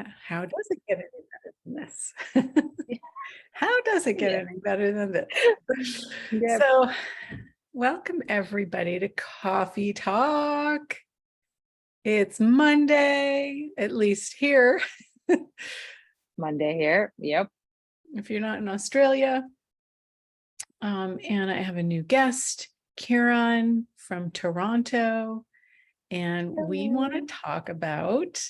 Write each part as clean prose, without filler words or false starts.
Yeah. How does it get any better than this? How does it get Yeah. any better than this? Yep. So, welcome everybody to Coffee Talk. It's Monday, at least here. Monday here. Yep. If you're not in Australia. And I have a new guest, Kieran from Toronto. And we want to talk about,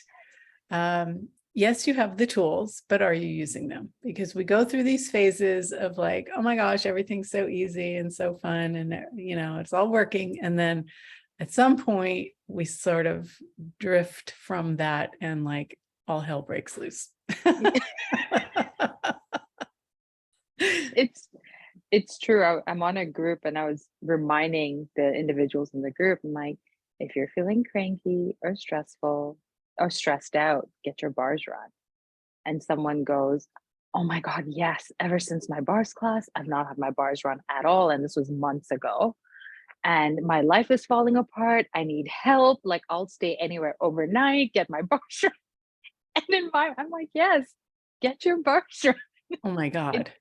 yes, you have the tools, but are you using them? Because we go through these phases of like, oh my gosh, everything's so easy and so fun. And, it's all working. And then at some point, we sort of drift from that and like all hell breaks loose. It's true. I'm on a group and I was reminding the individuals in the group, I'm like, if you're feeling cranky or stressful or stressed out, get your bars run. And someone goes, oh my God, yes. Ever since my bars class, I've not had my bars run at all. And this was months ago. And my life is falling apart. I need help. Like I'll stay anywhere overnight, get my bars run. And I'm like, yes, get your bars run. Oh my God. It,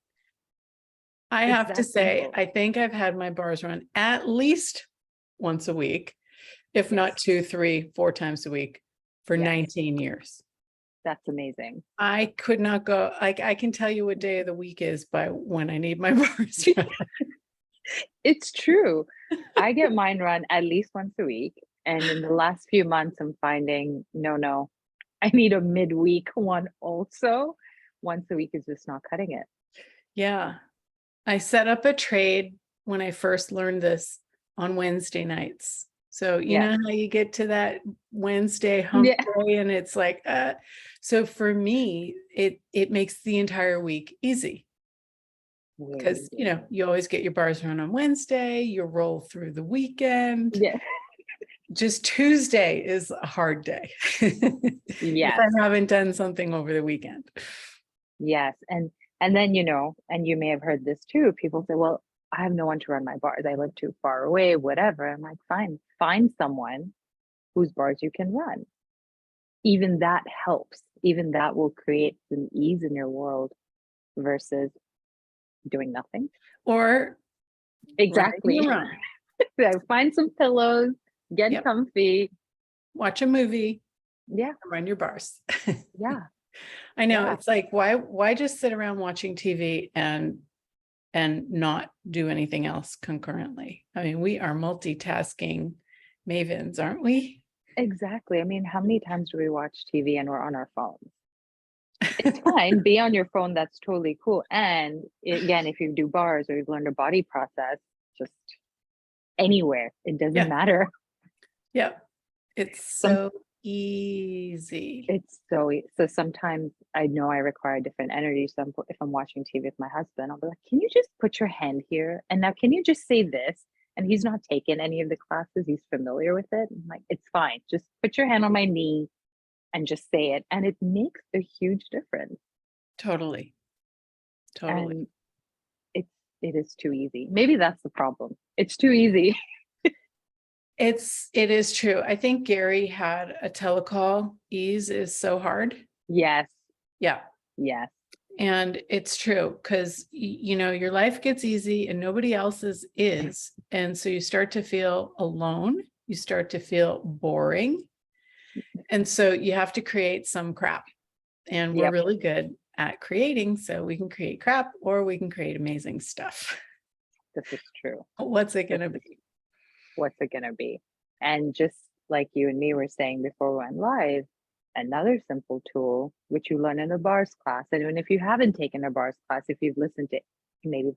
I it's have to that say, simple. I think I've had my bars run at least once a week, if not Yes. 2, 3, 4 times a week for Yes. 19 years. That's amazing. I could not go, like, I can tell you what day of the week is by when I need my bars run. It's true. I get mine run at least once a week. And in the last few months, I'm finding no, I need a midweek one also. Once a week is just not cutting it. Yeah. I set up a trade when I first learned this on Wednesday nights. So you Yes. know how you get to that Wednesday hump Yeah. day and it's like, so for me, it makes the entire week easy. Because you always get your bars run on Wednesday, you roll through the weekend. Yeah. Just Tuesday is a hard day. If Yes. I haven't done something over the weekend. Yes. And then, and you may have heard this too. People say, well, I have no one to run my bars. I live too far away, whatever. I'm like, fine, find someone whose bars you can run. Even that helps. Even that will create some ease in your world versus doing nothing. Or Exactly. run. So find some pillows, get comfy. Watch a movie. Yeah. Run your bars. Yeah. I know. Yeah. It's like, why just sit around watching TV and not do anything else concurrently? I mean, we are multitasking mavens, aren't we? Exactly. I mean, how many times do we watch TV and we're on our phones? It's fine. Be on your phone. That's totally cool. And again, if you do bars or you've learned a body process, just anywhere, it doesn't matter. Yeah. It's so easy. It's so sometimes I know I require a different energy. So if I'm watching TV with my husband, I'll be like, can you just put your hand here? And now can you just say this? And he's not taken any of the classes. He's familiar with it. I'm like, it's fine. Just put your hand on my knee and just say it. And it makes a huge difference. Totally. And it is too easy. Maybe that's the problem. It's too easy. It is true. I think Gary had a telecall. Ease is so hard. Yes. Yeah. Yes. And it's true because, your life gets easy and nobody else's is. And so you start to feel alone. You start to feel boring. And so you have to create some crap. And we're really good at creating. So we can create crap or we can create amazing stuff. This is true. What's it going to be? What's it going to be? And just like you and me were saying before we went live, another simple tool, which you learn in a bars class. And even if you haven't taken a bars class, if you've listened to maybe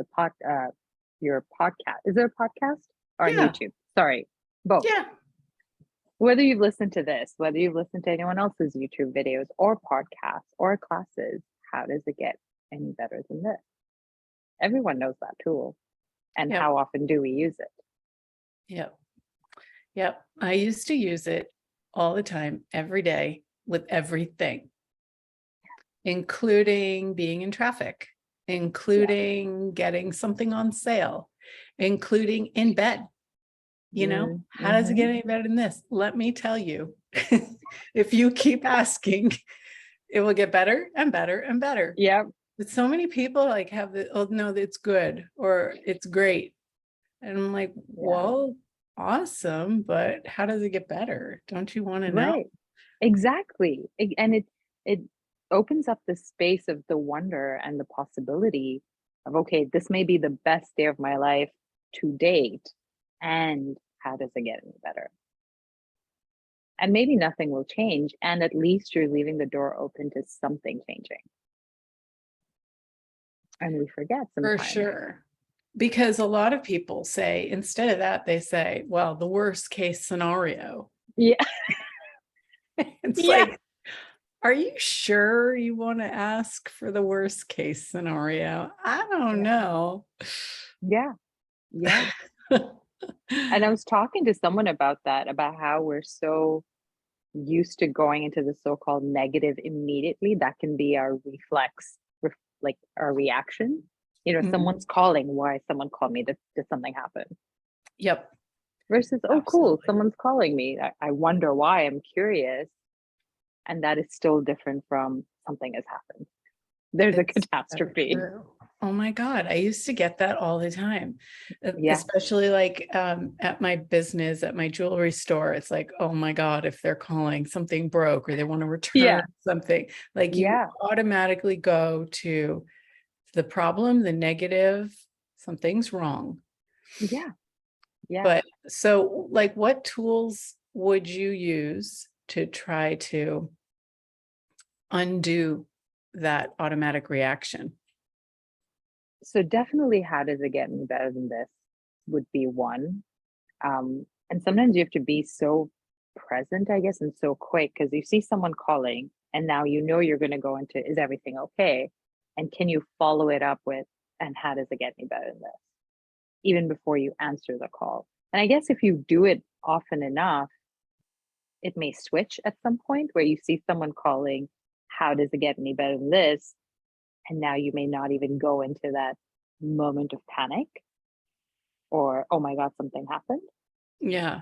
your podcast, is there a podcast or on YouTube? Sorry, both. Yeah. Whether you've listened to this, whether you've listened to anyone else's YouTube videos or podcasts or classes, how does it get any better than this? Everyone knows that tool. And how often do we use it? Yep. I used to use it all the time, every day with everything, including being in traffic, including getting something on sale, including in bed. How does it get any better than this? Let me tell you, if you keep asking, it will get better and better and better. Yep. But so many people like have the, oh no, it's good or it's great. And I'm like, Yeah. well, awesome, but how does it get better? Don't you want to know? Right. Exactly. And it opens up the space of the wonder and the possibility of, okay, this may be the best day of my life to date. And how does it get any better? And maybe nothing will change. And at least you're leaving the door open to something changing. And we forget For sometimes. sure. Because a lot of people say, instead of that, they say, well, the worst case scenario. Yeah. It's Yeah. like, are you sure you want to ask for the worst case scenario? I don't know. Yeah. Yeah. And I was talking to someone about that, about how we're so used to going into the so-called negative immediately. That can be our reflex, like our reaction. You know, Mhm. someone's calling. Why someone called me? Did something happen? Yep. Versus, oh, cool, Absolutely. someone's calling me. I wonder why. I'm curious. And that is still different from something has happened. There's a It's so catastrophe. true. Oh my God, I used to get that all the time, Yeah. especially like at my business, at my jewelry store. It's like, oh my God, if they're calling, something broke or they want to return Yeah. something, like you Yeah. automatically go to the problem, the negative, something's wrong. Yeah. Yeah. But so, like, what tools would you use to try to undo that automatic reaction? So definitely, how does it get any better than this would be one. And sometimes you have to be so present, I guess, and so quick because you see someone calling and now you know you're going to go into, is everything okay? And can you follow it up with, and how does it get any better than this? Even before you answer the call. And I guess if you do it often enough, it may switch at some point where you see someone calling, how does it get any better than this? And now you may not even go into that moment of panic or, oh my God, something happened. Yeah.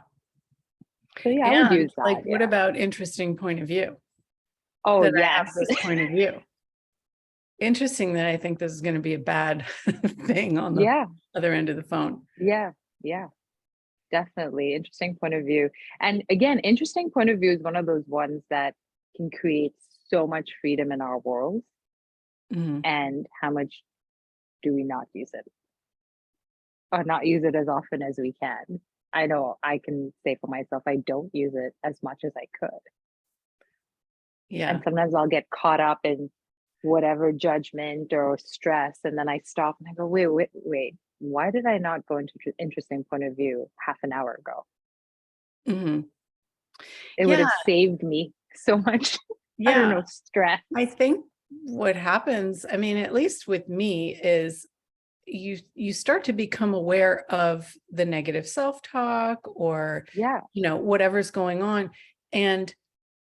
So yeah, I would And use that. like, what Yeah. about interesting point of view? Oh, That I have yes. this point of view. Interesting that I think this is going to be a bad thing on the Yeah. other end of the phone. Yeah. Yeah. Definitely. Interesting point of view. And again, interesting point of view is one of those ones that can create so much freedom in our world. Mhm. And how much do we not use it? Or not use it as often as we can? I know I can say for myself, I don't use it as much as I could. And Yeah. sometimes I'll get caught up in whatever judgment or stress. And then I stop and I go, wait. Why did I not go into interesting point of view half an hour ago? Mhm. It would Yeah. have saved me so much, I don't Yeah. know, stress. I think what happens, I mean, at least with me, is you start to become aware of the negative self-talk or Yeah. whatever's going on, and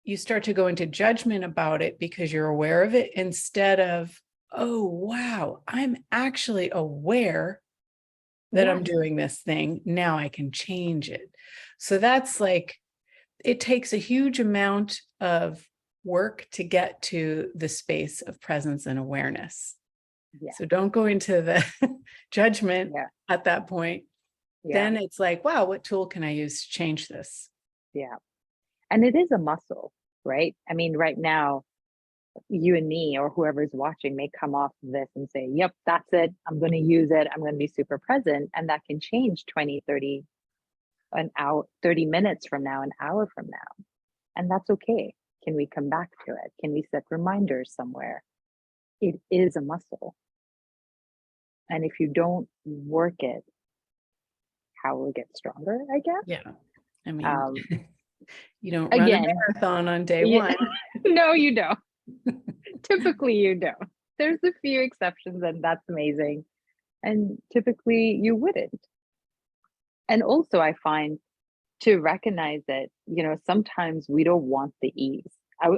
you start to go into judgment about it because you're aware of it, instead of, oh wow, I'm actually aware that Yeah. I'm doing this thing, now I can change it. So that's like, it takes a huge amount of work to get to the space of presence and awareness. Yeah. So don't go into the judgment Yeah. at that point. Yeah. Then it's like, wow, what tool can I use to change this? Yeah. And it is a muscle, right? I mean, right now, you and me or whoever's watching may come off of this and say, yep, that's it. I'm going to use it. I'm going to be super present. And that can change 20, 30, an hour, 30 minutes from now, an hour from now. And that's okay. Can we come back to it? Can we set reminders somewhere? It is a muscle. And if you don't work it, how will it get stronger, I guess? Yeah. I mean, Um, you don't run a again, marathon on day yeah, one. no, you don't. Typically, you don't. There's a few exceptions, and that's amazing. And typically, you wouldn't. And also, I find to recognize that, sometimes we don't want the ease.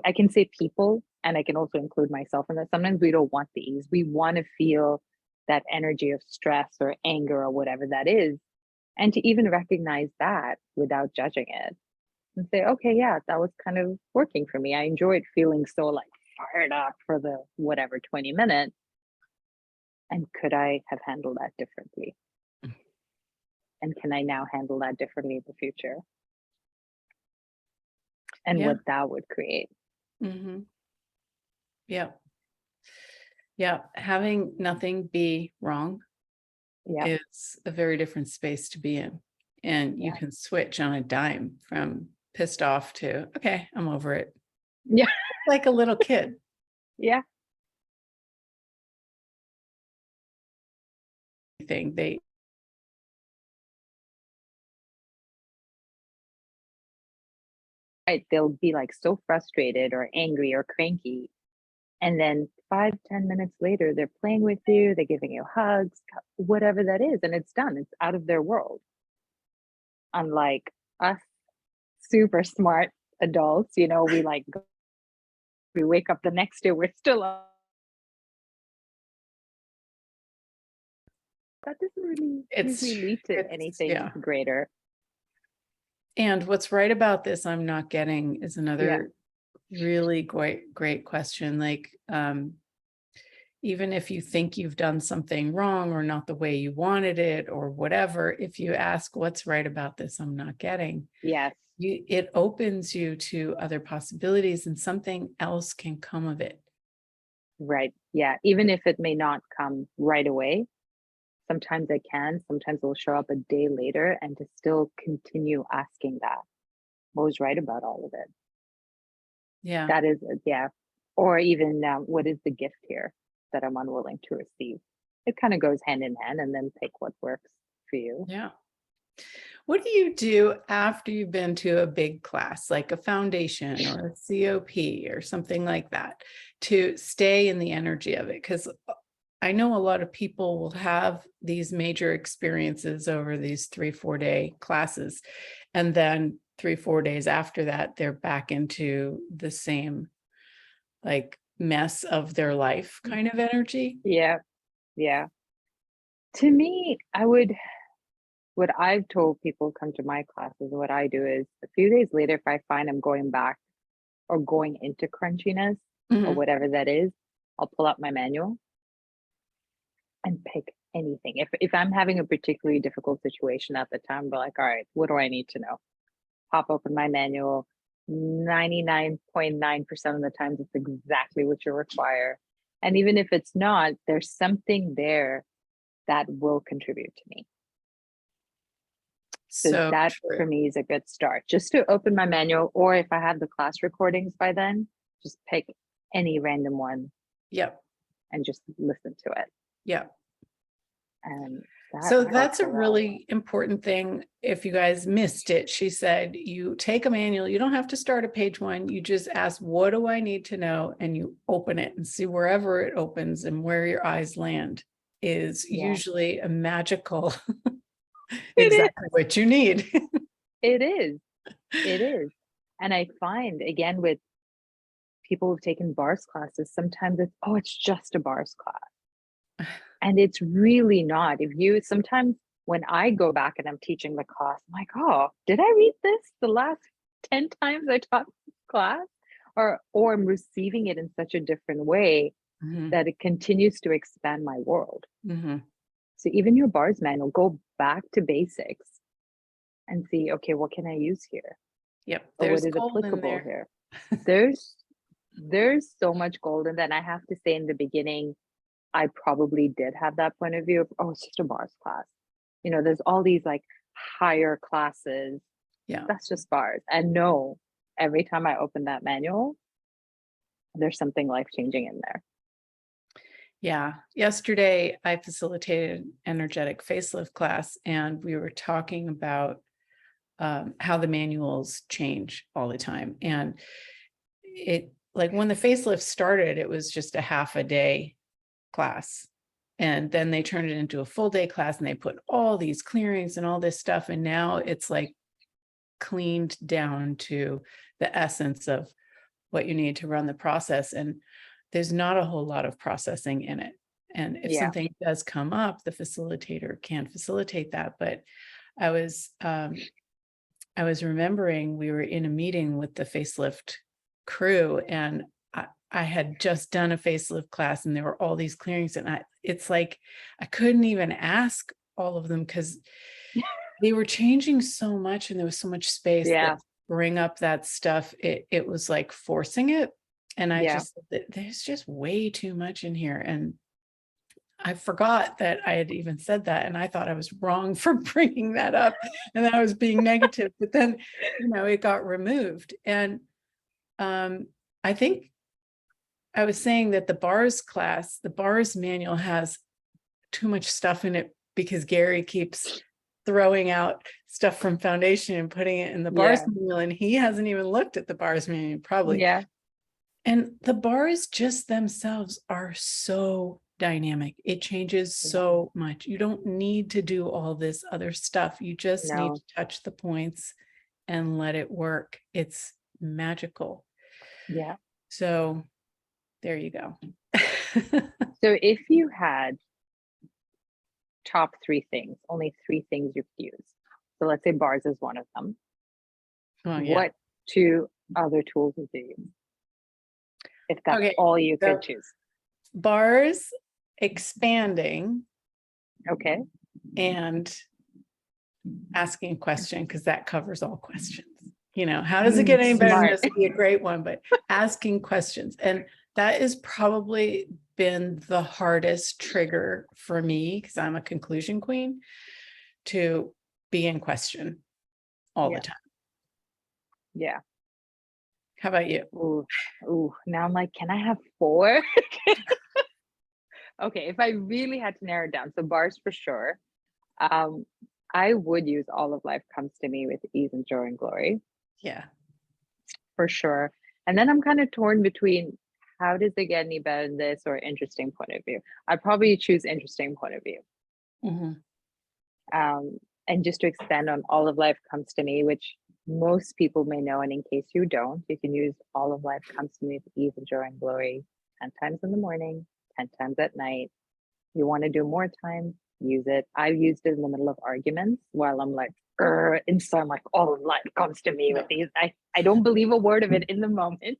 I can say people, and I can also include myself in that. Sometimes we don't want the ease. We want to feel that energy of stress or anger or whatever that is. And to even recognize that without judging it and say, okay, yeah, that was kind of working for me. I enjoyed feeling so like fired up for the whatever 20 minutes. And could I have handled that differently? And can I now handle that differently in the future? And Yeah. what that would create. Mm-hmm. Yeah. Yeah. Having nothing be wrong Yeah. is a very different space to be in. And you Yeah. can switch on a dime from pissed off to, okay, I'm over it. Yeah. Like a little kid. Yeah. They Right. They'll be like so frustrated or angry or cranky. And then 5-10 minutes later, they're playing with you, they're giving you hugs, whatever that is, and it's done. It's out of their world. Unlike us super smart adults, we we wake up the next day, we're still up. That doesn't really usually lead to anything yeah. greater. And what's right about this I'm not getting is Yeah. another really great question. Like, even if you think you've done something wrong or not the way you wanted it or whatever, if you ask what's right about this I'm not getting, Yes. it opens you to other possibilities and something else can come of it. Right. Yeah. Even if it may not come right away, sometimes it can. Sometimes it will show up a day later, and to still continue asking that. What was right about all of it? Yeah. That is, yeah. Or even what is the gift here that I'm unwilling to receive? It kind of goes hand in hand, and then pick what works for you. Yeah. What do you do after you've been to a big class, like a foundation or a COP or something like that, to stay in the energy of it? Because I know a lot of people will have these major experiences over these 3-4 day classes. And then 3-4 days after that, they're back into the same like mess of their life kind of energy. Yeah. Yeah. To me, what I've told people come to my classes, what I do is a few days later, if I find I'm going back or going into crunchiness or Mhm. whatever that is, I'll pull out my manual and pick anything. If I'm having a particularly difficult situation at the time, but like, all right, what do I need to know? Pop open my manual. 99.9% of the times it's exactly what you require. And even if it's not, there's something there that will contribute to me. So So that for true. me is a good start. Just to open my manual, or if I have the class recordings by then, just pick any random one Yep. and just listen to it. Yep. And that So helps that's a lot. really important thing. If you guys missed it, she said, you take a manual, you don't have to start at page 1. You just ask, what do I need to know? And you open it and see wherever it opens and where your eyes land is Yeah. usually a magical, It is. exactly what you need. It is. It is. And I find again with people who've taken bars classes, sometimes it's just a bars class. And it's really not. Sometimes when I go back and I'm teaching the class, I'm like, oh, did I read this the last 10 times I taught this class? Or I'm receiving it in such a different way Mhm. that it continues to expand my world. Mhm. So even your bars manual, go back to basics and see, okay, what can I use here? Yep. Or There's what is gold in applicable there. here? There's so much gold in that. And I have to say in the beginning, I probably did have that point of view of, oh, it's just a bars class. There's all these like higher classes. Yeah. That's just bars. And no, every time I open that manual, there's something life-changing in there. Yeah. Yesterday, I facilitated an energetic facelift class, and we were talking about how the manuals change all the time. And it, like when the facelift started, it was just a half a day class. And then they turned it into a full day class and they put all these clearings and all this stuff. And now it's like cleaned down to the essence of what you need to run the process. And there's not a whole lot of processing in it. And if Yeah. something does come up, the facilitator can facilitate that. But I was remembering we were in a meeting with the facelift crew, and I had just done a facelift class and there were all these clearings, and it's like I couldn't even ask all of them because they were changing so much and there was so much space Yeah. that bring up that stuff. It was like forcing it. And I Yeah. just, there's just way too much in here. And I forgot that I had even said that. And I thought I was wrong for bringing that up and that I was being negative, but then, it got removed. And I think I was saying that the bars manual has too much stuff in it because Gary keeps throwing out stuff from foundation and putting it in the bars Yeah. manual, and he hasn't even looked at the bars manual probably. Yeah. And the bars just themselves are so dynamic. It changes so much. You don't need to do all this other stuff. You just need No. to touch the points and let it work. It's magical. Yeah. So there you go. So if you had top 3 things, only 3 things you could use. So let's say bars is one of them. Oh, yeah. What 2 other tools would you use? If that's Okay, all you so could choose. bars, expanding, Okay. and asking a question, because that covers all questions. How does it get any better than Smart. this? Would be a great one, but asking questions. And that has probably been the hardest trigger for me, because I'm a conclusion queen, to be in question all Yeah. the time. Yeah. How about you? Ooh. Now I'm like, can I have 4? Okay, if I really had to narrow it down, so bars for sure. I would use All of Life Comes to Me with Ease and Joy and Glory Yeah. for sure. And then I'm kind of torn between how does it get any better than this or interesting point of view. I'd probably choose interesting point of view. Mhm. And just to extend on All of Life Comes to Me, which most people may know, and in case you don't, you can use All of Life Comes to Me with Ease and Joy and Glory 10 times in the morning, 10 times at night. You want to do more times, use it. I've used it in the middle of arguments while I'm like, inside I'm like, all of life comes to me with these. I don't believe a word of it in the moment.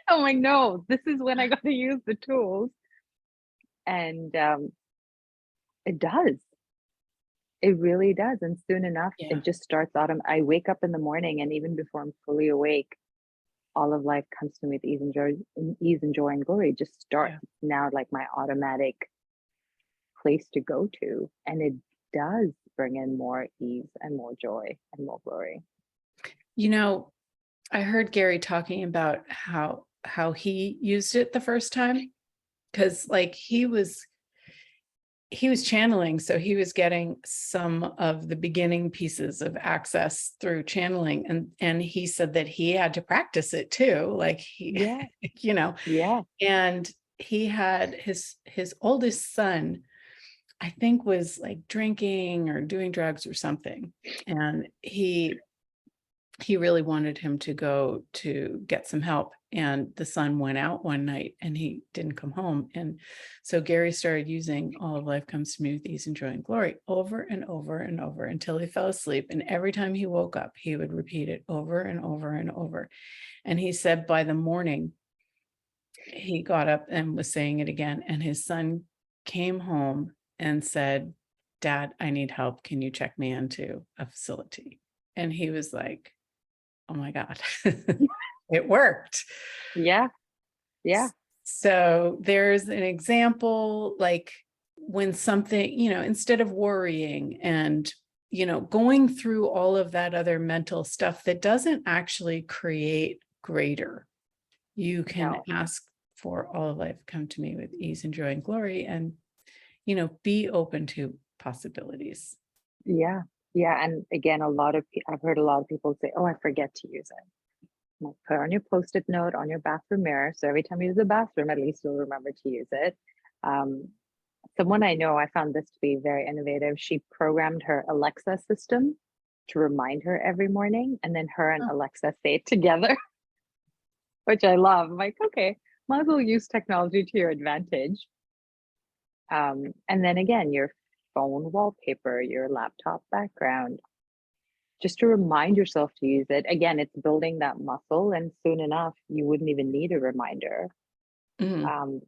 I'm like, no, this is when I got to use the tools. And it does. It really does. And soon enough, Yeah. it just starts out. I wake up in the morning, and even before I'm fully awake, all of life comes to me with ease and joy and glory. It just starts. Yeah. It's now like my automatic place to go to. And it does bring in more ease and more joy and more glory. I heard Gary talking about how he used it the first time, because like he was channeling, so he was getting some of the beginning pieces of access through channeling, and he said that he had to practice it too, like Yeah. yeah. And he had his oldest son, I think, was like drinking or doing drugs or something, and he really wanted him to go to get some help. And the son went out one night and he didn't come home. And so Gary started using All of Life Comes to Me with Ease and Joy and Glory over and over and over until he fell asleep. And every time he woke up, he would repeat it over and over and over. And he said by the morning, he got up and was saying it again. And his son came home and said, "Dad, I need help. Can you check me into a facility?" And he was like, "Oh my God, it worked." Yeah. Yeah. So there's an example, like when something, instead of worrying and, going through all of that other mental stuff that doesn't actually create greater, you can No. ask for All of Life Come to Me with Ease and Joy and Glory, and, be open to possibilities. Yeah. Yeah. And again, I've heard a lot of people say, oh, I forget to use it. Like, put on your post-it note on your bathroom mirror. So every time you use the bathroom, at least you'll remember to use it. Someone I know, I found this to be very innovative. She programmed her Alexa system to remind her every morning, and then her and Alexa say it together, which I love. I'm like, okay, might as well use technology to your advantage. And then again, your phone wallpaper, your laptop background, just to remind yourself to use it. Again, it's building that muscle, and soon enough, you wouldn't even need a reminder. Mhm.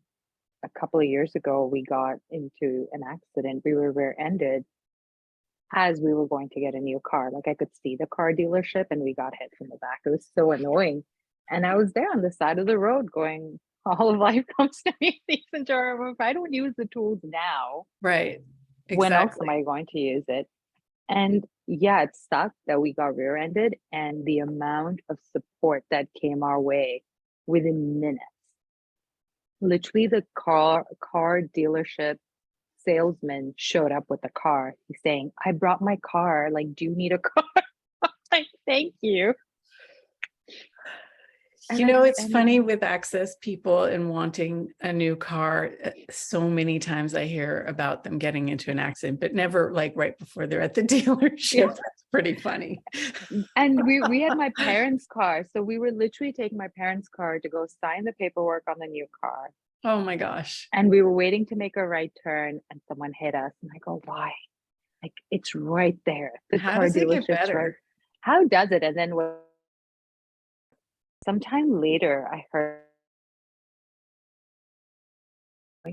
A couple of years ago, we got into an accident. We were rear-ended as we were going to get a new car. Like I could see the car dealership and we got hit from the back. It was so annoying. And I was there on the side of the road going, all of life comes to me. If I don't use the tools now, Right. when else am Exactly. I going to use it? And yeah, it sucked that we got rear-ended, and the amount of support that came our way within minutes. Literally, the car dealership salesman showed up with a car. He's saying, "I brought my car. Like, do you need a car?" Like, thank you. And You know, it's and funny with Access people and wanting a new car. So many times I hear about them getting into an accident, but never like right before they're at the dealership. That's pretty funny. and we had my parents' car, so we were literally taking my parents' car to go sign the paperwork on the new car. Oh my gosh. And we were waiting to make a right turn, and someone hit us. And I go, why? Like, it's right there. The How car does it get dealership's right. better? How does it? And then sometime later, I heard,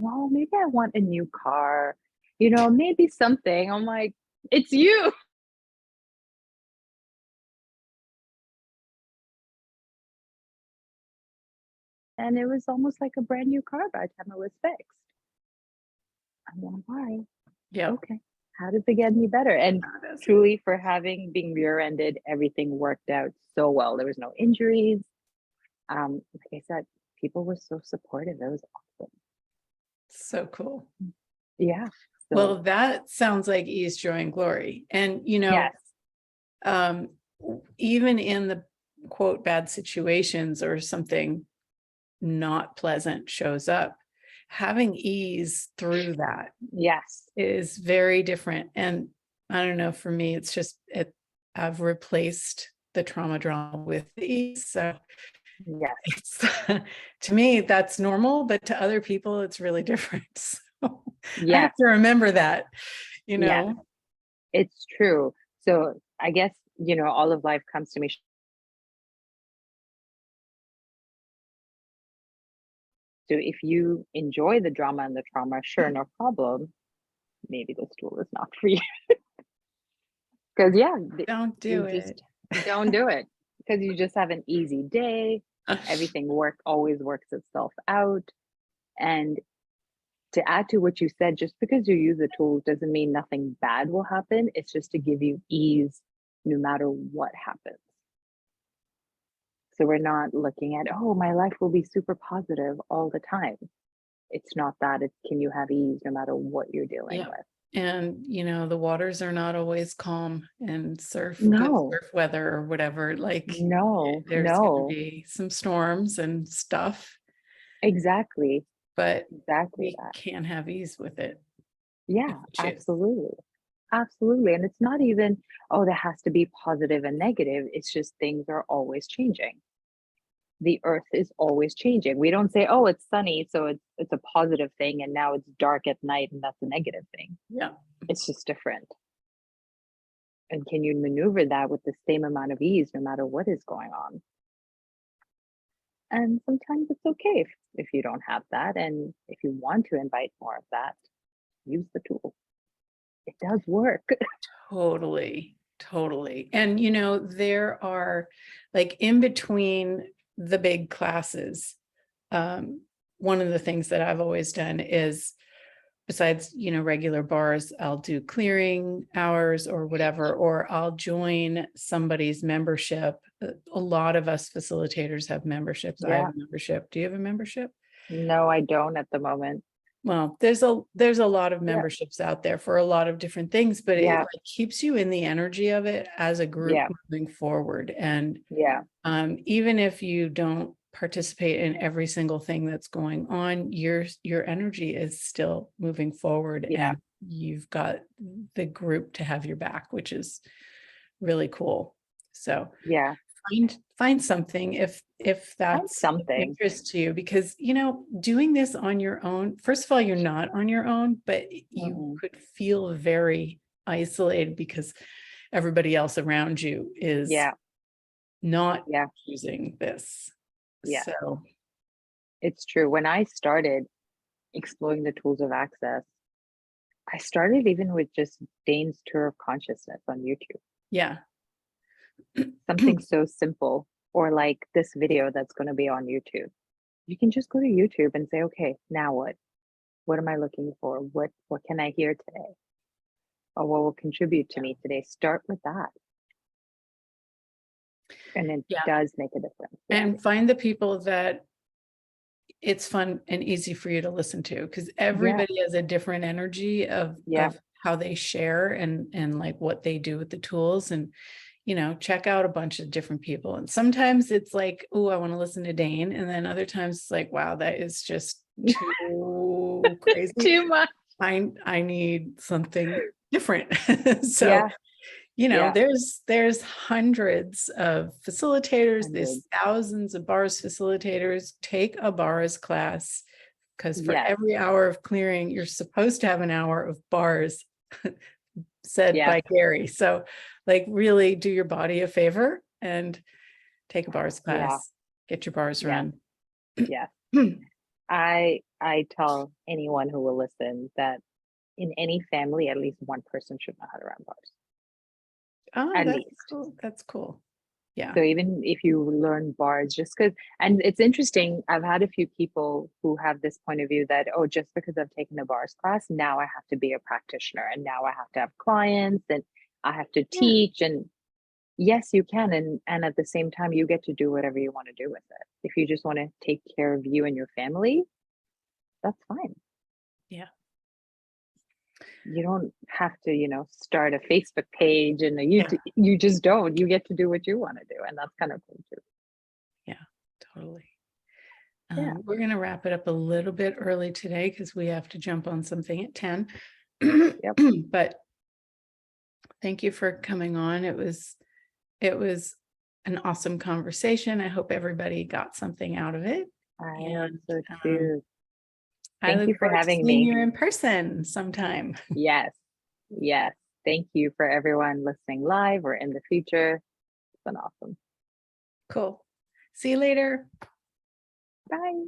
oh, maybe I want a new car. Maybe something. I'm like, it's you. And it was almost like a brand new car by the time it was fixed. I'm like, why? Yeah. Okay. How does it get any better? And truly, for being rear-ended, everything worked out so well. There was no injuries. Like I said, people were so supportive. It was awesome. So cool. Yeah. Well, So that sounds like ease, joy, and glory. And, yes. Even in the quote bad situations or something not pleasant shows up, having ease through that Yes. is very different. And I don't know, for me, it's just I've replaced the trauma drama with the ease. So Yes. it's to me, that's normal, but to other people, it's really different. So I have Yes. to remember that, Yes. It's true. So I guess, all of life comes to me. So if you enjoy the drama and the trauma, sure, no problem. Maybe this tool is not for you. Because Don't you do just it. don't do it, because you just have an easy day. Everything always works itself out. And to add to what you said, just because you use the tools doesn't mean nothing bad will happen. It's just to give you ease no matter what happens. So we're not looking at, oh, my life will be super positive all the time. It's not that. It's, can you have ease no matter what you're dealing Yeah. with? And, the waters are not always calm and good No, surf weather or whatever. Like no, there's going to no. be some storms and stuff, Exactly. but Exactly we that. can have ease with it if Yeah, we choose. absolutely. Absolutely. And it's not even, oh, there has to be positive and negative. It's just things are always changing. The earth is always changing. We don't say, oh, it's sunny, so it's a positive thing, and now it's dark at night and that's a negative thing. Yeah. It's just different. And can you maneuver that with the same amount of ease no matter what is going on? And sometimes it's okay if you don't have that. And if you want to invite more of that, use the tool. It does work. Totally. Totally. And, there are like in between the big classes, one of the things that I've always done is besides, regular bars, I'll do clearing hours or whatever, or I'll join somebody's membership. A lot of us facilitators have memberships. I have Yeah. a membership. Do you have a membership? No, I don't at the moment. Well, there's a lot of Yeah. memberships out there for a lot of different things, but it Yeah. like keeps you in the energy of it as a group Yeah. moving forward. And Yeah. even if you don't participate in every single thing that's going on, your energy is still moving forward, Yeah. and you've got the group to have your back, which is really cool. So Yeah. find something if Find that's of something. interest to you, because doing this on your own, first of all, you're not on your own, but you Mm-mm. could feel very isolated because everybody else around you is Yeah. not Yeah. using this. Yeah. So It's true. When I started exploring the tools of access, I started even with just Dane's Tour of Consciousness on YouTube. yeah. Something so simple, or like this video that's going to be on YouTube. You can just go to YouTube and say, okay, now what? What am I looking for? What can I hear today? Or what will contribute to me today? Start with that. And it Yeah. does make a difference. Yeah. And find the people that it's fun and easy for you to listen to, because everybody has a different energy of how they share and like what they do with the tools. And check out a bunch of different people. And sometimes it's like, oh, I want to listen to Dane. And then other times it's like, wow, that is just too crazy. Too much. I need something different. So, there's hundreds of facilitators, there's thousands of bars facilitators. Take a bars class, because for every hour of clearing, you're supposed to have an hour of bars said by Gary. So like really do your body a favor and take a bars class, get your bars run. Yeah. I tell anyone who will listen that in any family, at least one person should know how to run bars. Oh, at that's least. cool. That's cool. Yeah. So even if you learn bars, just because, and it's interesting, I've had a few people who have this point of view that, oh, just because I've taken a bars class, now I have to be a practitioner and now I have to have clients and I have to teach. And yes, you can. And at the same time, you get to do whatever you want to do with it. If you just want to take care of you and your family, that's fine. Yeah. You don't have to, start a Facebook page and a YouTube. You just don't. You get to do what you want to do. And that's kind of cool too. Yeah, totally. We're going to wrap it up a little bit early today because we have to jump on something at 10. But thank you for coming on. It was an awesome conversation. I hope everybody got something out of it. I hope so too. Thank you for having me. Seeing you in person sometime. Yes. Thank you for everyone listening live or in the future. It's been awesome. Cool. See you later. Bye.